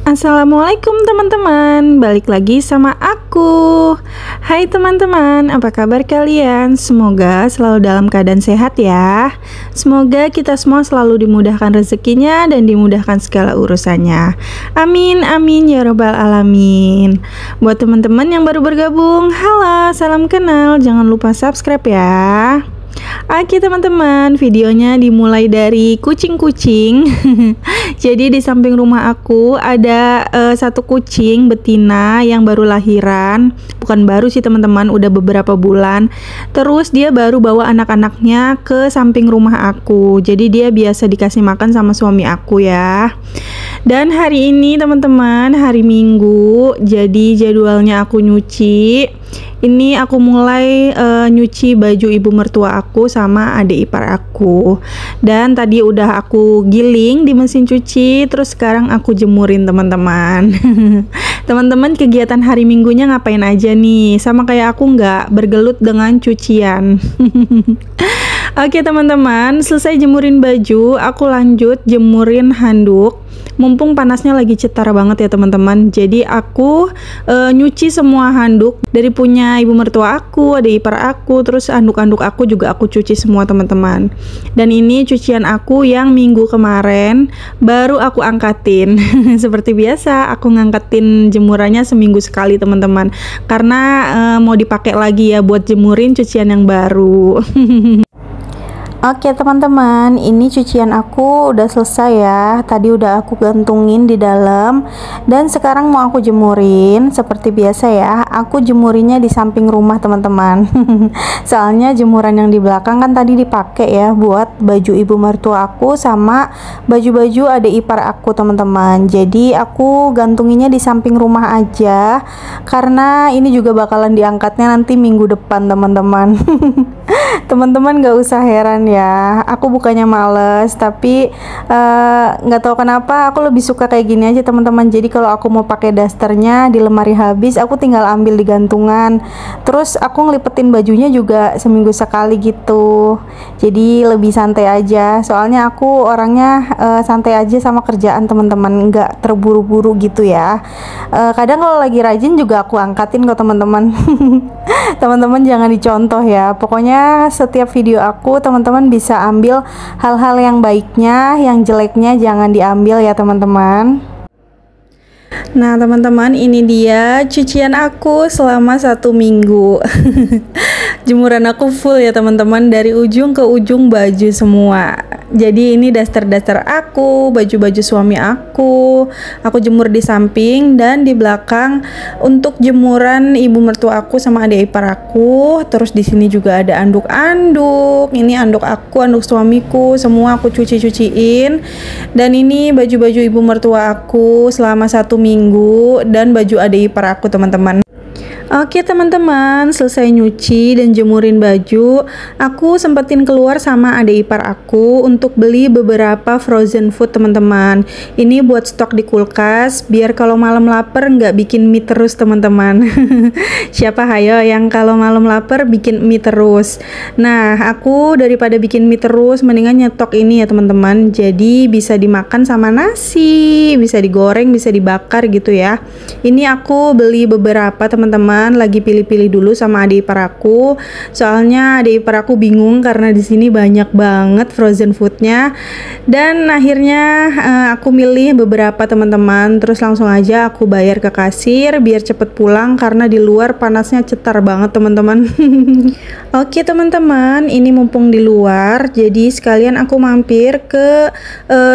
Assalamualaikum teman-teman, balik lagi sama aku. Hai teman-teman, apa kabar kalian? Semoga selalu dalam keadaan sehat ya. Semoga kita semua selalu dimudahkan rezekinya dan dimudahkan segala urusannya. Amin, amin ya robbal alamin. Buat teman-teman yang baru bergabung, halo, salam kenal. Jangan lupa subscribe ya. Oke teman-teman, videonya dimulai dari kucing-kucing. Jadi di samping rumah aku ada satu kucing betina yang baru lahiran. Bukan baru sih teman-teman, udah beberapa bulan. Terus dia baru bawa anak-anaknya ke samping rumah aku. Jadi dia biasa dikasih makan sama suami aku ya. Dan hari ini teman-teman, hari Minggu, jadi jadwalnya aku nyuci. Ini aku mulai nyuci baju ibu mertua aku sama adik ipar aku. Dan tadi udah aku giling di mesin cuci, terus sekarang aku jemurin teman-teman. Teman-teman, kegiatan hari Minggunya ngapain aja nih? Sama kayak aku nggak bergelut dengan cucian. Oke teman-teman, selesai jemurin baju, aku lanjut jemurin handuk. Mumpung panasnya lagi cetar banget ya teman-teman. Jadi aku nyuci semua handuk dari punya ibu mertua aku, adik ipar aku, terus handuk-handuk aku juga aku cuci semua teman-teman. Dan ini cucian aku yang minggu kemarin baru aku angkatin. Seperti biasa, aku ngangkatin jemurannya seminggu sekali teman-teman. Karena mau dipakai lagi ya buat jemurin cucian yang baru. Oke teman-teman, ini cucian aku udah selesai ya. Tadi udah aku gantungin di dalam dan sekarang mau aku jemurin. Seperti biasa ya, aku jemurinnya di samping rumah teman-teman. Soalnya jemuran yang di belakang kan tadi dipakai ya buat baju ibu mertua aku sama baju-baju adik ipar aku teman-teman. Jadi aku gantunginnya di samping rumah aja karena ini juga bakalan diangkatnya nanti minggu depan teman-teman. Teman-teman gak usah heran ya, aku bukannya males tapi nggak tahu kenapa aku lebih suka kayak gini aja teman-teman. Jadi kalau aku mau pakai dasternya di lemari habis, aku tinggal ambil di gantungan, terus aku ngelipetin bajunya juga seminggu sekali gitu. Jadi lebih santai aja, soalnya aku orangnya santai aja sama kerjaan teman-teman, nggak terburu-buru gitu ya. Kadang kalau lagi rajin juga aku angkatin kok teman-teman. Teman-teman jangan dicontoh ya, pokoknya setiap video aku teman-teman bisa ambil hal-hal yang baiknya, yang jeleknya jangan diambil ya teman-teman. Nah teman-teman, ini dia cucian aku selama 1 minggu. Jemuran aku full ya teman-teman, dari ujung ke ujung baju semua. Jadi ini daster-daster aku, baju-baju suami aku jemur di samping, dan di belakang untuk jemuran ibu mertua aku sama adik ipar aku. Terus di sini juga ada anduk-anduk. Ini anduk aku, anduk suamiku, semua aku cuci-cuciin. Dan ini baju-baju ibu mertua aku selama 1 minggu dan baju adik ipar aku teman-teman. Oke teman-teman, selesai nyuci dan jemurin baju, aku sempetin keluar sama adik ipar aku untuk beli beberapa frozen food teman-teman. Ini buat stok di kulkas, biar kalau malam lapar nggak bikin mie terus teman-teman. Siapa hayo yang kalau malam lapar bikin mie terus? Nah, aku daripada bikin mie terus, mendingan nyetok ini ya teman-teman. Jadi bisa dimakan sama nasi, bisa digoreng, bisa dibakar gitu ya. Ini aku beli beberapa teman-teman, lagi pilih-pilih dulu sama adik ipar aku. Soalnya adik ipar aku bingung karena di sini banyak banget frozen foodnya. Dan akhirnya aku milih beberapa teman-teman. Terus langsung aja aku bayar ke kasir biar cepet pulang karena di luar panasnya cetar banget teman-teman. Oke teman-teman, ini mumpung di luar, jadi sekalian aku mampir ke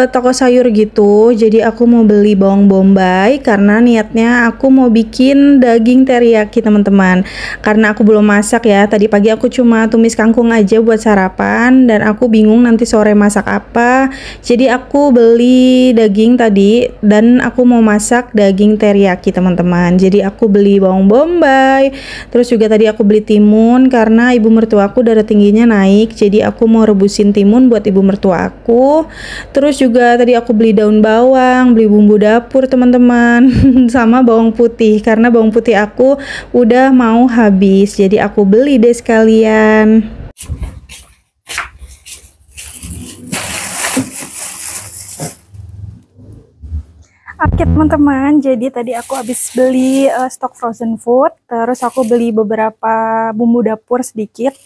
toko sayur gitu. Jadi aku mau beli bawang bombay karena niatnya aku mau bikin daging teriyaki teman-teman. Karena aku belum masak ya, tadi pagi aku cuma tumis kangkung aja buat sarapan dan aku bingung nanti sore masak apa. Jadi aku beli daging tadi dan aku mau masak daging teriyaki teman-teman. Jadi aku beli bawang bombay, terus juga tadi aku beli timun karena ibu mertua aku darah tingginya naik. Jadi aku mau rebusin timun buat ibu mertua aku. Terus juga tadi aku beli daun bawang, beli bumbu dapur teman-teman, sama bawang putih karena bawang putih aku udah mau habis, jadi aku beli deh sekalian. Oke teman-teman, jadi tadi aku habis beli stok frozen food, terus aku beli beberapa bumbu dapur sedikit,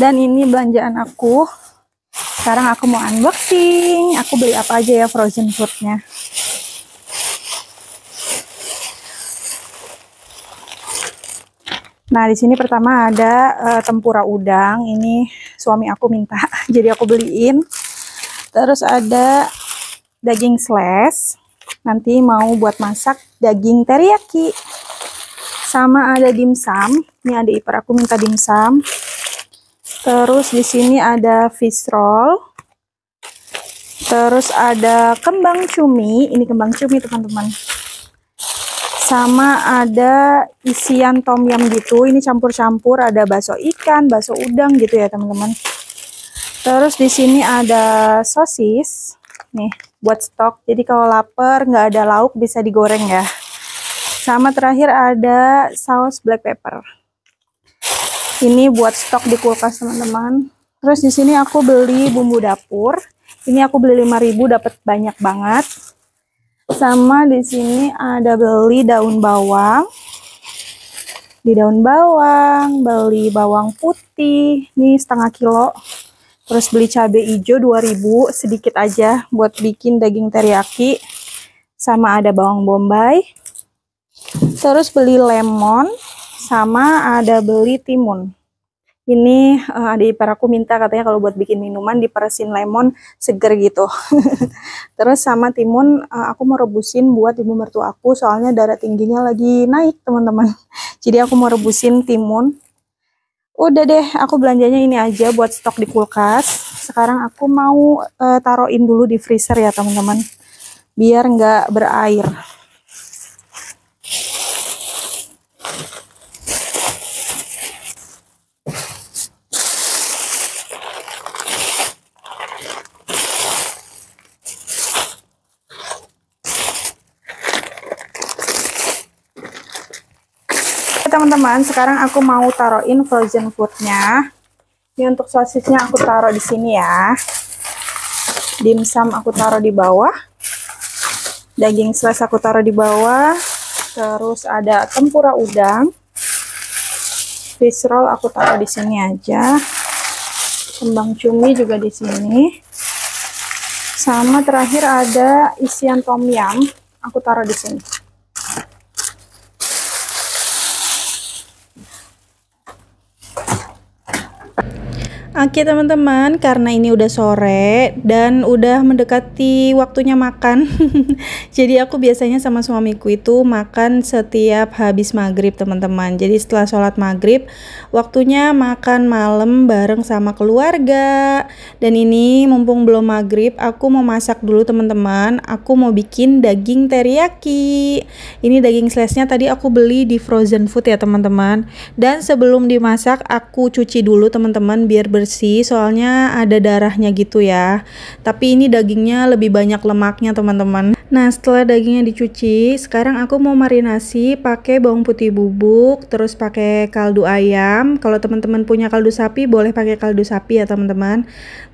dan ini belanjaan aku. Sekarang aku mau unboxing, aku beli apa aja ya frozen foodnya. Nah, di sini pertama ada tempura udang, ini suami aku minta, jadi aku beliin. Terus ada daging slash. Nanti mau buat masak daging teriyaki. Sama ada dimsum. Ini ada ipar aku minta dimsum. Terus di sini ada fish roll. Terus ada kembang cumi. Ini kembang cumi teman-teman. Sama ada isian tom yum gitu. Ini campur-campur, ada bakso ikan, bakso udang gitu ya teman-teman. Terus di sini ada sosis. Nih, buat stok. Jadi kalau lapar nggak ada lauk bisa digoreng ya. Sama terakhir ada saus black pepper. Ini buat stok di kulkas teman-teman. Terus di sini aku beli bumbu dapur. Ini aku beli 5.000 dapat banyak banget. Sama di sini ada beli daun bawang. Di daun bawang beli bawang putih. Ini setengah kilo. Terus beli cabai hijau 2.000 sedikit aja buat bikin daging teriyaki. Sama ada bawang bombay. Terus beli lemon sama ada beli timun. Ini adik ipar aku minta katanya kalau buat bikin minuman diperesin lemon seger gitu. Terus sama timun aku mau rebusin buat ibu mertua aku soalnya darah tingginya lagi naik teman-teman. Jadi aku mau rebusin timun. Udah deh, aku belanjanya ini aja buat stok di kulkas. Sekarang aku mau taruhin dulu di freezer ya teman-teman, biar nggak berair. Teman-teman, sekarang aku mau taruhin frozen foodnya. Ini untuk sosisnya aku taruh di sini ya. Dimsum aku taruh di bawah. Daging slash aku taruh di bawah. Terus ada tempura udang. Fish roll aku taruh di sini aja. Kembang cumi juga di sini. Sama terakhir ada isian tom yum. Aku taruh di sini. Oke teman-teman, karena ini udah sore dan udah mendekati waktunya makan. Jadi aku biasanya sama suamiku itu makan setiap habis maghrib teman-teman. Jadi setelah sholat maghrib, waktunya makan malam bareng sama keluarga. Dan ini mumpung belum maghrib, aku mau masak dulu teman-teman. Aku mau bikin daging teriyaki. Ini daging slashnya tadi aku beli di frozen food ya teman-teman. Dan sebelum dimasak, aku cuci dulu teman-teman biar bersih, soalnya ada darahnya gitu ya. Tapi ini dagingnya lebih banyak lemaknya teman-teman. Nah, setelah dagingnya dicuci, sekarang aku mau marinasi pakai bawang putih bubuk, terus pakai kaldu ayam. Kalau teman-teman punya kaldu sapi, boleh pakai kaldu sapi ya teman-teman.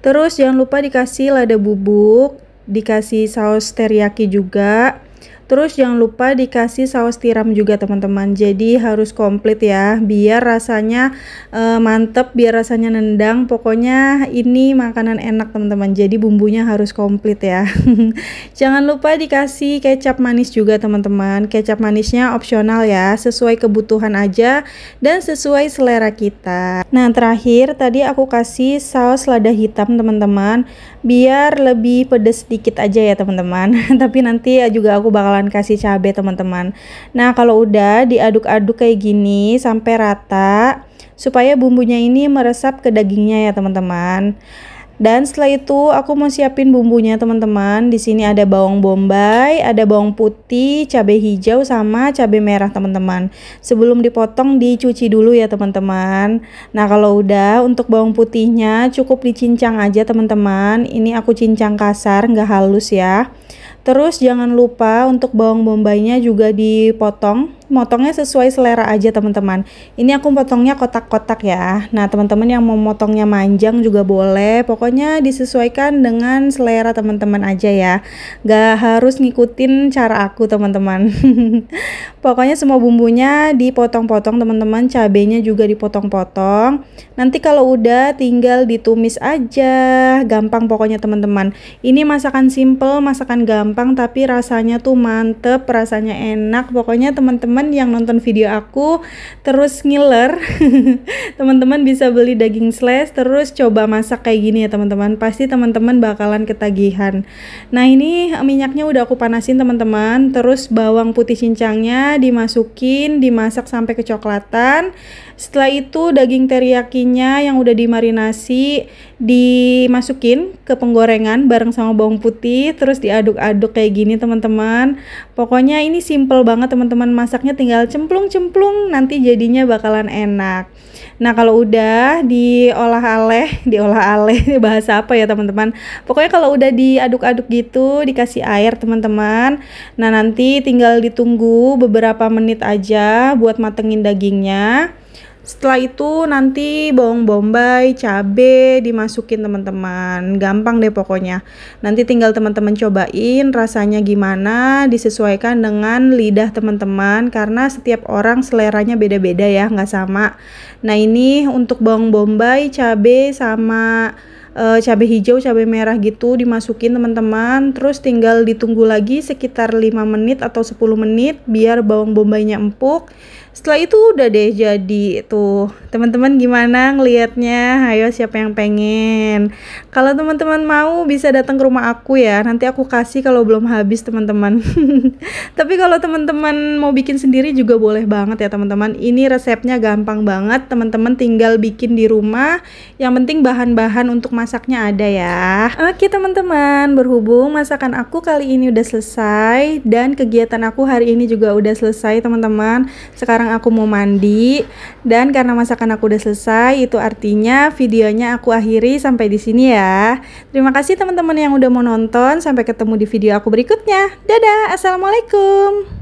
Terus jangan lupa dikasih lada bubuk, dikasih saus teriyaki juga. Terus jangan lupa dikasih saus tiram juga teman-teman. Jadi harus komplit ya, biar rasanya mantep, biar rasanya nendang. Pokoknya ini makanan enak teman-teman. Jadi bumbunya harus komplit ya. Jangan lupa dikasih kecap manis juga teman-teman. Kecap manisnya opsional ya, sesuai kebutuhan aja dan sesuai selera kita. Nah terakhir tadi aku kasih saus lada hitam teman-teman, biar lebih pedes sedikit aja ya teman-teman. Tapi nanti juga aku bakalan kasih cabai teman-teman. Nah kalau udah diaduk-aduk kayak gini sampai rata supaya bumbunya ini meresap ke dagingnya ya teman-teman. Dan setelah itu aku mau siapin bumbunya teman-teman. Di sini ada bawang bombay, ada bawang putih, cabai hijau sama cabai merah teman-teman. Sebelum dipotong dicuci dulu ya teman-teman. Nah kalau udah, untuk bawang putihnya cukup dicincang aja teman-teman. Ini aku cincang kasar, nggak halus ya. Terus jangan lupa untuk bawang bombaynya juga dipotong motongnya sesuai selera aja teman-teman. Ini aku potongnya kotak-kotak ya. Nah teman-teman yang mau motongnya manjang juga boleh, pokoknya disesuaikan dengan selera teman-teman aja ya, gak harus ngikutin cara aku teman-teman. Pokoknya semua bumbunya dipotong-potong teman-teman, cabenya juga dipotong-potong. Nanti kalau udah tinggal ditumis aja, gampang pokoknya teman-teman. Ini masakan simple, masakan gampang, tapi rasanya tuh mantep, rasanya enak. Pokoknya teman-teman yang nonton video aku terus ngiler, teman-teman bisa beli daging slash terus coba masak kayak gini ya teman-teman. Pasti teman-teman bakalan ketagihan. Nah ini minyaknya udah aku panasin teman-teman, terus bawang putih cincangnya dimasukin, dimasak sampai kecoklatan. Setelah itu daging teriyakinya yang udah dimarinasi dimasukin ke penggorengan bareng sama bawang putih, terus diaduk-aduk kayak gini teman-teman. Pokoknya ini simple banget teman-teman, masaknya tinggal cemplung-cemplung, nanti jadinya bakalan enak. Nah kalau udah diolah aleh bahasa apa ya teman-teman, pokoknya kalau udah diaduk-aduk gitu dikasih air teman-teman. Nah nanti tinggal ditunggu beberapa menit aja buat matengin dagingnya. Setelah itu nanti bawang bombay, cabe dimasukin teman-teman, gampang deh pokoknya. Nanti tinggal teman-teman cobain rasanya gimana, disesuaikan dengan lidah teman-teman karena setiap orang seleranya beda-beda ya, nggak sama. Nah ini untuk bawang bombay, cabe sama cabai hijau, cabai merah gitu dimasukin teman-teman, terus tinggal ditunggu lagi sekitar 5 menit atau 10 menit biar bawang bombaynya empuk. Setelah itu udah deh jadi tuh. Teman-teman gimana ngelihatnya? Ayo siapa yang pengen? Kalau teman-teman mau bisa datang ke rumah aku ya. Nanti aku kasih kalau belum habis teman-teman. Tapi kalau teman-teman mau bikin sendiri juga boleh banget ya teman-teman. Ini resepnya gampang banget. Teman-teman tinggal bikin di rumah. Yang penting bahan-bahan untuk masaknya ada ya. Oke teman-teman, berhubung masakan aku kali ini udah selesai dan kegiatan aku hari ini juga udah selesai teman-teman. Sekarang aku mau mandi, dan karena masakan aku udah selesai, itu artinya videonya aku akhiri sampai di sini ya. Terima kasih teman-teman yang udah mau nonton. Sampai ketemu di video aku berikutnya. Dadah, assalamualaikum.